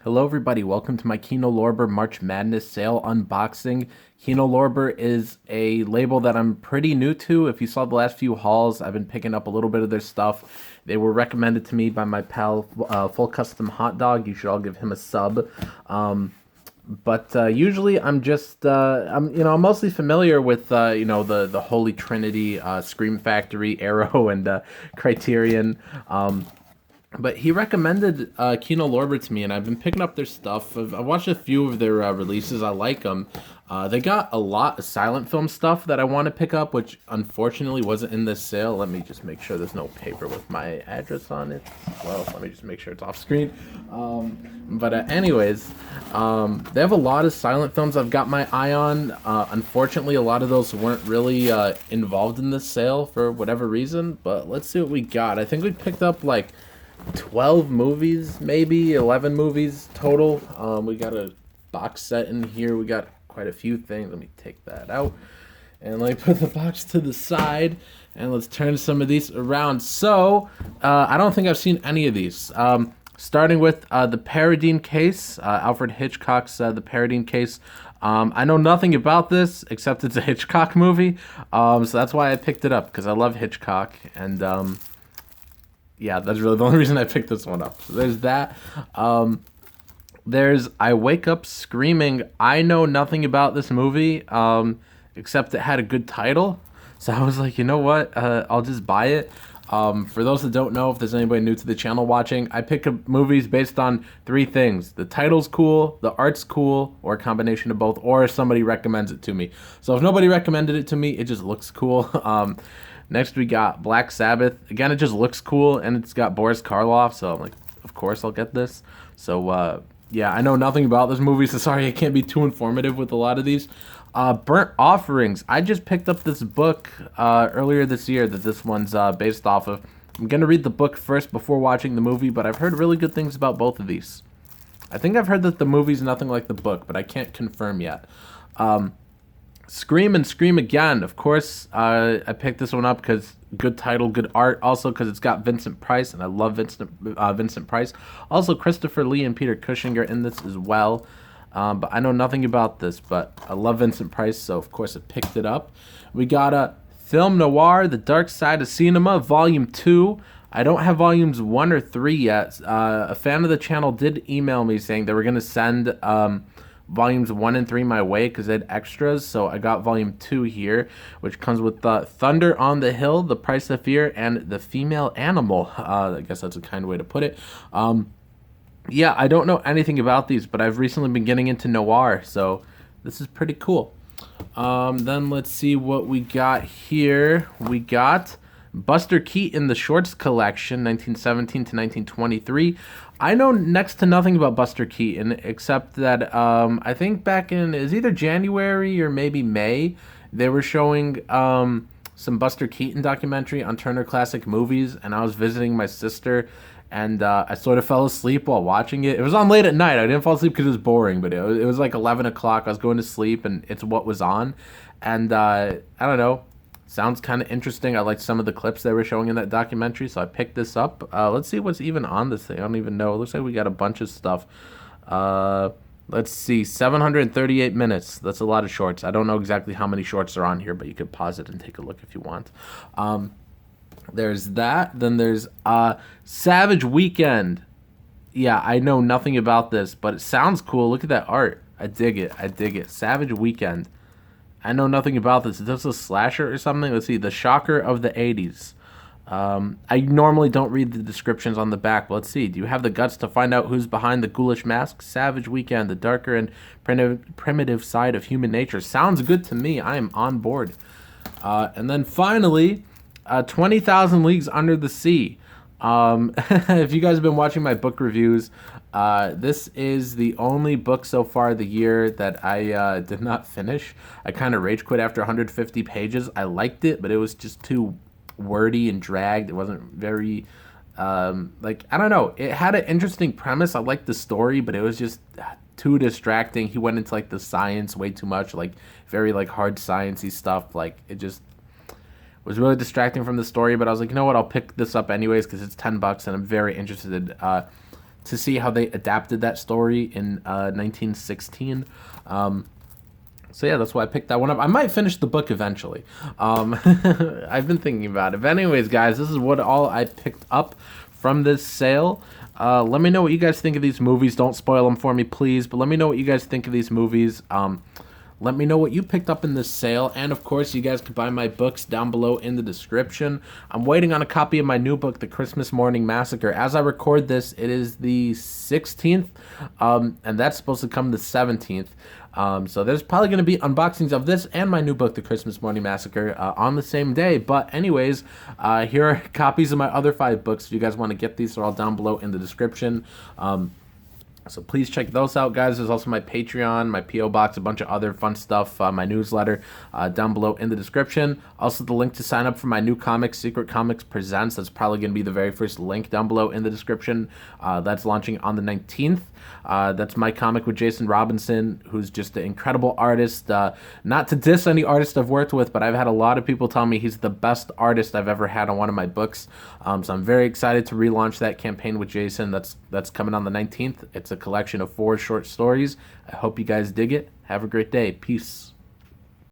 Hello, everybody. Welcome to my Kino Lorber March Madness sale unboxing. Kino Lorber is a label that I'm pretty new to. If you saw the last few hauls, I've been picking up a little bit of their stuff. They were recommended to me by my pal, Full Custom Hot Dog. You should all give him a sub. But usually I'm just I'm mostly familiar with the Holy Trinity, Scream Factory, Arrow, and Criterion. But he recommended Kino Lorber to me, and I've been picking up their stuff. I've watched a few of their releases. I like them. They got a lot of silent film stuff that I want to pick up, which unfortunately wasn't in this sale. Let me just make sure there's no paper with my address on it. Well, let me just make sure it's off screen. Anyways, they have a lot of silent films I've got my eye on. Unfortunately, a lot of those weren't really involved in this sale for whatever reason. But let's see what we got. I think we picked up like 12 movies, maybe 11 movies total. We got a box set in here. We got quite a few things. Let me take that out and let me put the box to the side, and let's turn some of these around. So I don't think I've seen any of these. Starting with the Paradine case, Alfred Hitchcock's The Paradine case. I know nothing about this except it's a Hitchcock movie, so that's why I picked it up, because I love Hitchcock. And yeah, that's really the only reason I picked this one up. So there's that. There's I Wake Up Screaming. I know nothing about this movie, except it had a good title. So I was like, you know what? I'll just buy it. For those that don't know, if there's anybody new to the channel watching, I pick up movies based on three things. The title's cool, the art's cool, or a combination of both, or somebody recommends it to me. So if nobody recommended it to me, it just looks cool. Next, we got Black Sabbath. Again, it just looks cool, and it's got Boris Karloff, so I'm like, of course I'll get this. So, yeah, I know nothing about this movie, so sorry I can't be too informative with a lot of these. Burnt Offerings. I just picked up this book earlier this year that this one's based off of. I'm going to read the book first before watching the movie, but I've heard really good things about both of these. I think I've heard that the movie's nothing like the book, but I can't confirm yet. Scream and Scream Again. Of course, I picked this one up because good title, good art. Also because it's got Vincent Price, and I love Vincent Price. Also, Christopher Lee and Peter Cushing are in this as well. But I know nothing about this, but I love Vincent Price, so of course I picked it up. We got a Film Noir, The Dark Side of Cinema, Volume 2. I don't have Volumes 1 or 3 yet. A fan of the channel did email me saying they were going to send Volumes 1 and 3 my way because they had extras, so I got Volume 2 here, which comes with Thunder on the Hill, The Price of Fear, and The Female Animal. I guess that's a kind way to put it. Yeah, I don't know anything about these, but I've recently been getting into noir, so this is pretty cool. Then let's see what we got here. We got Buster Keaton, The Shorts Collection, 1917 to 1923. I know next to nothing about Buster Keaton, except that I think back in, it was either January or maybe May, they were showing some Buster Keaton documentary on Turner Classic Movies, and I was visiting my sister, and I sort of fell asleep while watching it. It was on late at night. I didn't fall asleep because it was boring, but it was like 11 o'clock. I was going to sleep, and it's what was on. And I don't know. Sounds kind of interesting. I liked some of the clips they were showing in that documentary, so I picked this up. Let's see what's even on this thing. I don't even know. It looks like we got a bunch of stuff. Let's see. 738 minutes. That's a lot of shorts. I don't know exactly how many shorts are on here, but you could pause it and take a look if you want. There's that. Then there's Savage Weekend. Yeah, I know nothing about this, but it sounds cool. Look at that art. I dig it. I dig it. Savage Weekend. I know nothing about this. Is this a slasher or something? Let's see. The Shocker of the 80s. I normally don't read the descriptions on the back, but let's see. Do you have the guts to find out who's behind the ghoulish mask? Savage Weekend, the darker and primitive side of human nature. Sounds good to me. I am on board. And then finally, 20,000 Leagues Under the Sea. If you guys have been watching my book reviews, this is the only book so far the year that I did not finish. I kind of rage quit after 150 pages. I liked it, but it was just too wordy and dragged. It wasn't very, I don't know. It had an interesting premise. I liked the story, but it was just too distracting. He went into like the science way too much, like very like hard sciencey stuff. Like it just was really distracting from the story, but I was like, you know what, I'll pick this up anyways because it's $10 and I'm very interested. to see how they adapted that story in 1916. So yeah, that's why I picked that one up. I might finish the book eventually. I've been thinking about it. But anyways, guys, this is what all I picked up from this sale. Let me know what you guys think of these movies. Don't spoil them for me, please. But let me know what you guys think of these movies. Let me know what you picked up in this sale. And, of course, you guys can buy my books down below in the description. I'm waiting on a copy of my new book, The Christmas Morning Massacre. As I record this, it is the 16th, and that's supposed to come the 17th. So there's probably going to be unboxings of this and my new book, The Christmas Morning Massacre, on the same day. But anyways, here are copies of my other 5 books. If you guys want to get these, they're all down below in the description. So please check those out, guys. There's also my Patreon, my P.O. Box, a bunch of other fun stuff, my newsletter down below in the description. Also, the link to sign up for my new comic, Secret Comics Presents. That's probably going to be the very first link down below in the description. That's launching on the 19th. That's my comic with Jason Robinson, who's just an incredible artist. Not to diss any artist I've worked with, but I've had a lot of people tell me he's the best artist I've ever had on one of my books. So I'm very excited to relaunch that campaign with Jason. That's coming on the 19th. It's a collection of 4 short stories. I hope you guys dig it. Have a great day. Peace.